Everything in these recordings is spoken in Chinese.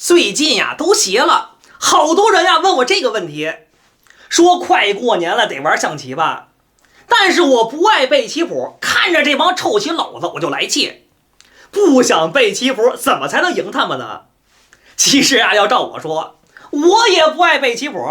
最近呀都邪了，好多人呀问我这个问题，说快过年了得玩象棋吧，但是我不爱背棋谱，看着这帮臭棋篓子我就来气，不想背棋谱怎么才能赢他们呢？其实啊，要照我说，我也不爱背棋谱，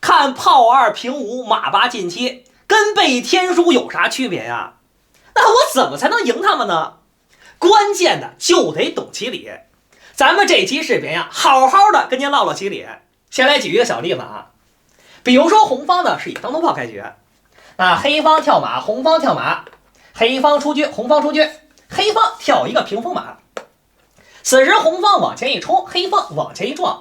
看炮二平五马八进七，跟背天书有啥区别呀？那我怎么才能赢他们呢？关键的就得懂棋理。咱们这期视频呀，好好的跟您唠唠棋理。先来举一个小例子啊，比如说红方呢是以当头炮开局，那黑方跳马，红方跳马，黑方出车，红方出车，黑方跳一个屏风马。此时红方往前一冲，黑方往前一撞。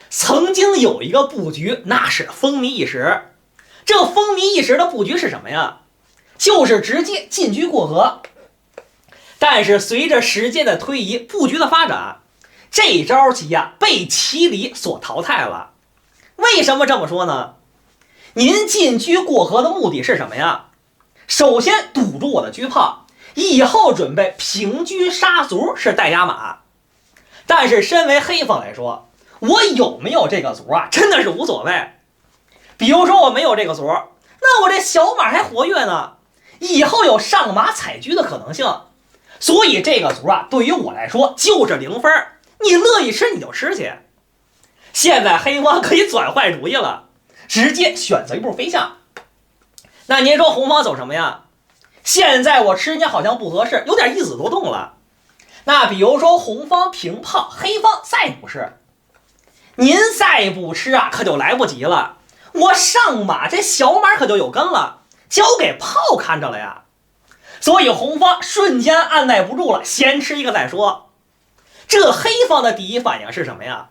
曾经有一个布局，那是风靡一时。这风靡一时的布局是什么呀？就是直接进车过河。但是随着时间的推移，布局的发展，这招棋呀被棋理所淘汰了。为什么这么说呢？您进车过河的目的是什么呀？首先堵住我的车炮，以后准备平车杀卒是带压马。但是身为黑方来说，我有没有这个卒啊，真的是无所谓。比如说我没有这个卒，那我这小马还活跃呢，以后有上马踩车的可能性。所以这个卒啊，对于我来说就是0分，你乐意吃你就吃去。现在黑方可以转坏主意了，直接选择一步飞象。那您说红方走什么呀？现在我吃人家好像不合适，有点一子多动了。那比如说红方平炮，黑方再不吃，您再不吃啊，可就来不及了。我上马这小马可就有根了，交给炮看着了呀。所以红方瞬间按耐不住了，先吃一个再说。这黑方的第一反应是什么呀？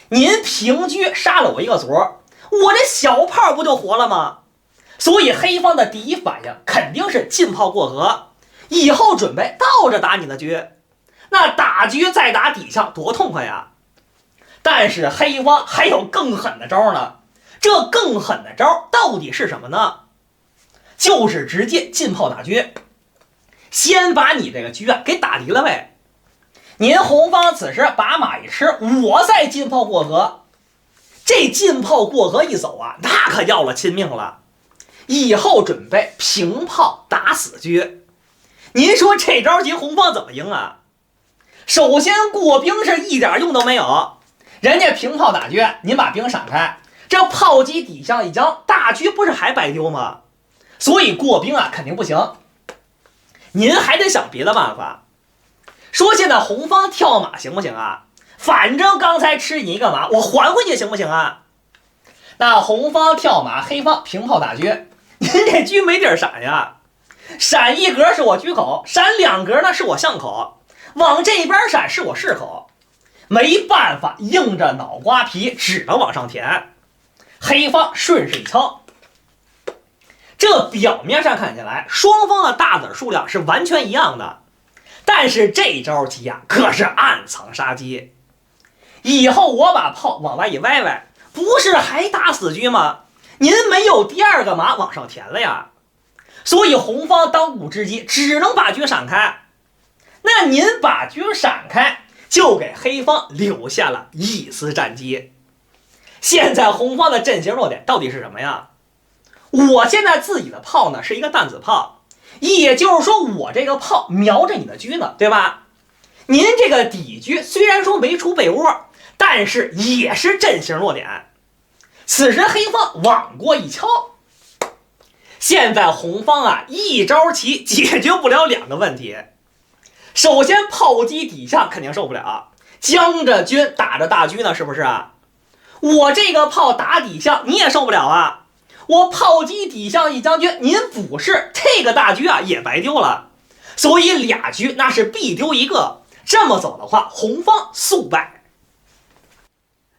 您平车杀了我一个卒，我这小炮不就活了吗？所以黑方的第一反应肯定是进炮过河，以后准备倒着打你的车。那打车再打底象多痛快呀！但是黑方还有更狠的招呢，这更狠的招到底是什么呢？就是直接进炮打车，先把你这个车啊给打离了呗。您红方此时把马一吃，我再进炮过河，这进炮过河一走啊，那可要了亲命了。以后准备平炮打死车，您说这招棋红方怎么赢啊？首先过兵是一点用都没有，人家平炮打车，您把兵闪开，这炮机底下一将，大车不是还白丢吗？所以过兵啊肯定不行，您还得想别的办法。说现在红方跳马行不行啊？反正刚才吃你一个马，我还回去行不行啊？那红方跳马，黑方平炮打车，您这车没地儿闪呀，闪一格是我车口，闪两格呢是我象口，往这边闪是我士口，没办法，硬着脑瓜皮只能往上填。黑方顺势一敲，这表面上看起来双方的大子数量是完全一样的，但是这招棋啊可是暗藏杀机。以后我把炮往外一歪歪，不是还打死车吗？您没有第二个马往上填了呀。所以红方当务之急只能把车闪开。那您把车闪开，就给黑方留下了一丝战机。现在红方的阵型弱点到底是什么呀？我现在自己的炮呢是一个弹子炮，也就是说我这个炮瞄着你的车呢，对吧？您这个底车虽然说没出被窝，但是也是阵型弱点。此时黑方往过一敲，现在红方啊一招棋解决不了两个问题。首先炮机底下肯定受不了，将着军打着大车呢，是不是啊？我这个炮打底下你也受不了啊，我炮机底下一将军，您补士，这个大车啊也白丢了，所以俩车那是必丢一个。这么走的话，红方速败。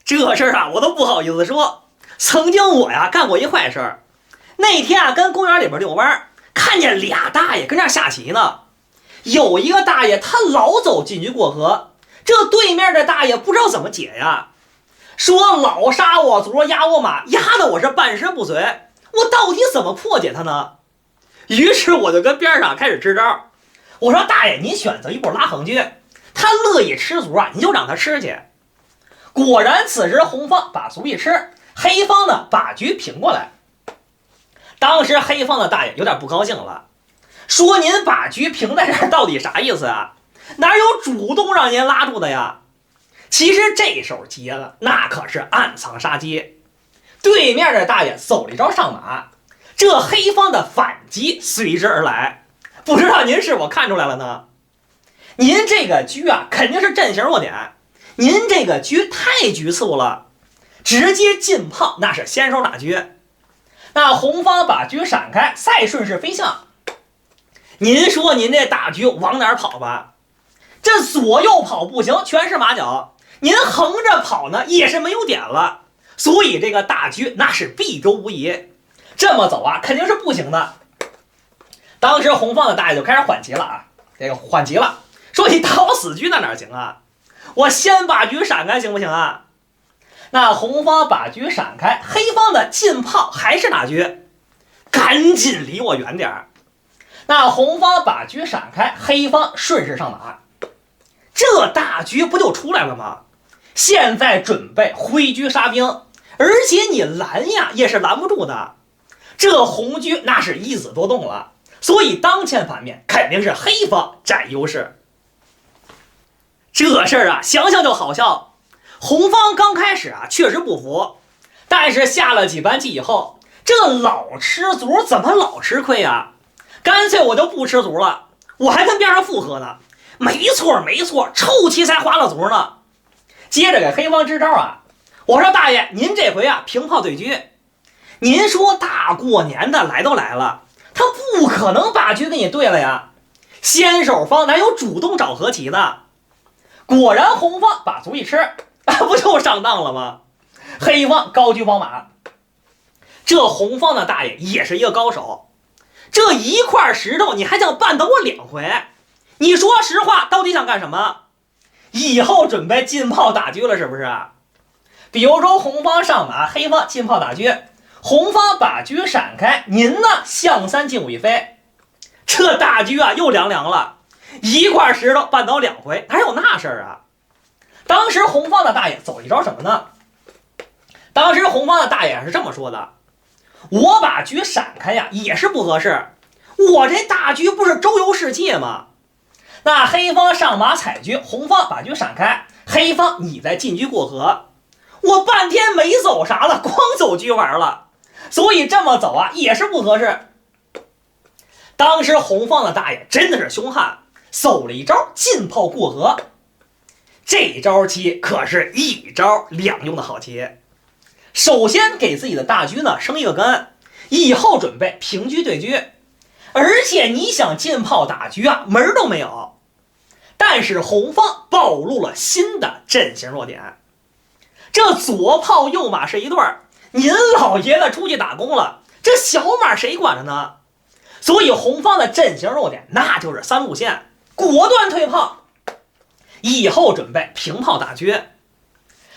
这事儿啊我都不好意思说，曾经我呀干过一坏事儿。那天啊跟公园里边遛弯，看见俩大爷跟那下棋呢。有一个大爷他老走进车过河，这对面的大爷不知道怎么解呀，说老杀我卒压我马，压得我是半身不遂，我到底怎么破解他呢？于是我就跟边上开始支招，我说大爷您选择一步拉横车，他乐意吃足啊，你就让他吃去。果然，此时红方把足一吃，黑方呢把局平过来。当时黑方的大爷有点不高兴了，说您把局平在这儿到底啥意思啊？哪有主动让您拉住的呀？其实这手劫了，那可是暗藏杀机。对面的大爷走了一招上马，这黑方的反击随之而来。不知道您是否看出来了呢？您这个车啊，肯定是阵型弱点。您这个车太局促了，直接进炮那是先手打车。那红方把车闪开，再顺势飞向。您说您这大车往哪儿跑吧？这左右跑不行，全是马脚。您横着跑呢，也是没有点了。所以这个大车那是必舟无疑。这么走啊，肯定是不行的。当时红方的大爷就开始缓急了啊，这个缓急了，说你打我死车那哪行啊？我先把车闪开行不行啊？那红方把车闪开，黑方的进炮还是打车，赶紧离我远点儿。那红方把车闪开，黑方顺势上马，这大车不就出来了吗？现在准备挥车杀兵，而且你拦呀也是拦不住的。这红车那是一子多动了，所以当前盘面肯定是黑方占优势。这事儿啊，想想就好笑。红方刚开始啊确实不服，但是下了几盘棋以后，这老吃足怎么老吃亏啊？干脆我就不吃足了，我还跟边上附和呢。没错没错，臭棋才花了足呢。接着给黑方支招啊，我说大爷，您这回啊平炮对车。您说大过年的来都来了，他不可能把车给你对了呀。先手方哪有主动找和棋的？果然红方把卒一吃，不就上当了吗？黑方高车宝马，这红方的大爷也是一个高手，这一块石头你还想绊倒我2回？你说实话，到底想干什么？以后准备进炮打车了是不是？比如说红方上马，黑方进炮打车，红方把车闪开，您呢向3进5一飞，这大车啊又凉凉了，一块石头绊倒2回，哪有那事儿啊？当时红方的大爷走一招什么呢？当时红方的大爷是这么说的：我把车闪开呀也是不合适，我这大车不是周游世界吗？那黑方上马踩车，红方把车闪开，黑方你在进车过河，我半天没走啥了，光走车玩了，所以这么走啊也是不合适。当时红方的大爷真的是凶悍，走了一招进炮过河。这招棋可是一招两用的好棋。首先给自己的大车呢升一个根，以后准备平车对车，而且你想进炮打车啊门都没有。但是红方暴露了新的阵型弱点，这左炮右马是一对儿，您老爷子出去打工了，这小马谁管着呢？所以红方的阵型弱点那就是3路线，果断退炮，以后准备平炮打车。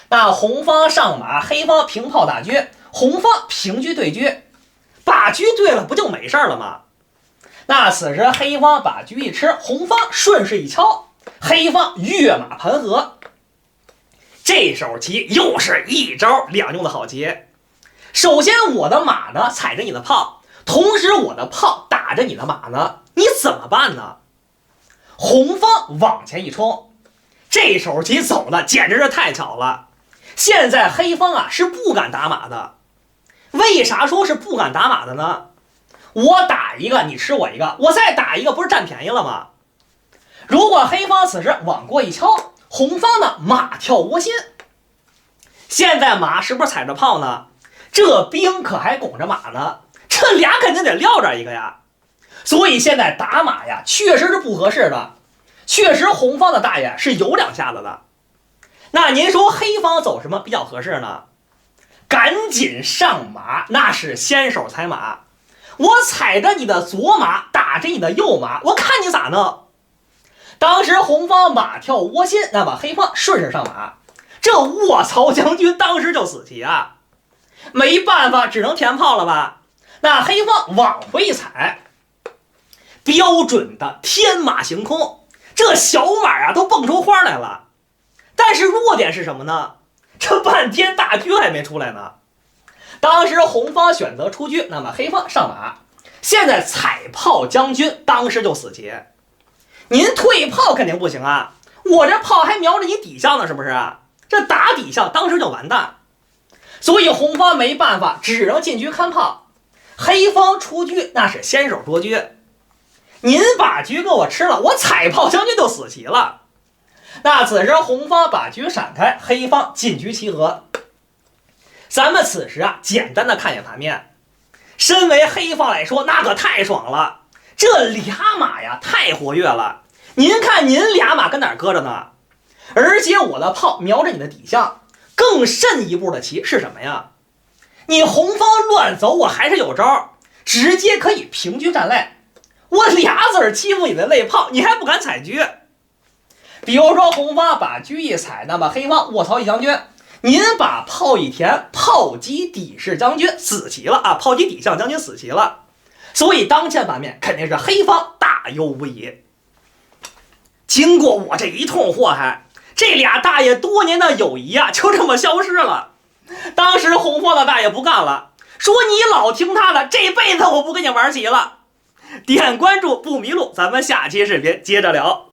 那红方上马，黑方平炮打车，红方平车对车，把车对了不就没事了吗？那此时黑方把车一吃，红方顺势一敲，黑方跃马盘河。这手棋又是一招两用的好棋。首先我的马呢踩着你的炮，同时我的炮打着你的马呢，你怎么办呢？红方往前一冲，这手棋走的简直是太巧了。现在黑方啊是不敢打马的。为啥说是不敢打马的呢？我打一个你吃我一个，我再打一个不是占便宜了吗？如果黑方此时往过一敲，红方呢马跳窝心，现在马是不是踩着炮呢？这兵可还拱着马呢，这俩肯定得撂这一个呀。所以现在打马呀确实是不合适的，确实红方的大爷是有2下子的。那您说黑方走什么比较合适呢？赶紧上马，那是先手踩马，我踩着你的左马，打着你的右马，我看你咋弄。当时红方马跳窝心，那么黑方顺势上马，这卧槽将军当时就死棋啊，没办法只能填炮了吧。那黑方往回一踩，标准的天马行空，这小马啊都蹦出花来了。但是弱点是什么呢？这半天大车还没出来呢。当时红方选择出车，那么黑方上马。现在踩炮将军当时就死棋，您退炮肯定不行啊，我这炮还瞄着你底下呢，是不是啊？这打底下当时就完蛋。所以红方没办法，只能进车看炮。黑方出车那是先手捉车，您把车给我吃了，我踩炮将军就死棋了。那此时红方把车闪开，黑方进车齐和。咱们此时啊，简单的看一眼盘面。身为黑方来说，那可太爽了，这俩马呀太活跃了。您看您俩马跟哪儿搁着呢？而且我的炮瞄着你的底下。更甚一步的棋是什么呀？你红方乱走，我还是有招，直接可以平车站肋。我俩子儿欺负你的肋炮，你还不敢踩车。比如说红方把车一踩，那么黑方卧槽一将军，您把炮一填，炮击底式将军死棋了啊！炮击底向将军死棋了。所以当前盘面肯定是黑方大优无疑。经过我这一通祸害，这俩大爷多年的友谊啊，就这么消失了。当时红方的大爷不干了，说你老听他的，这辈子我不跟你玩棋了。点关注不迷路，咱们下期视频接着聊。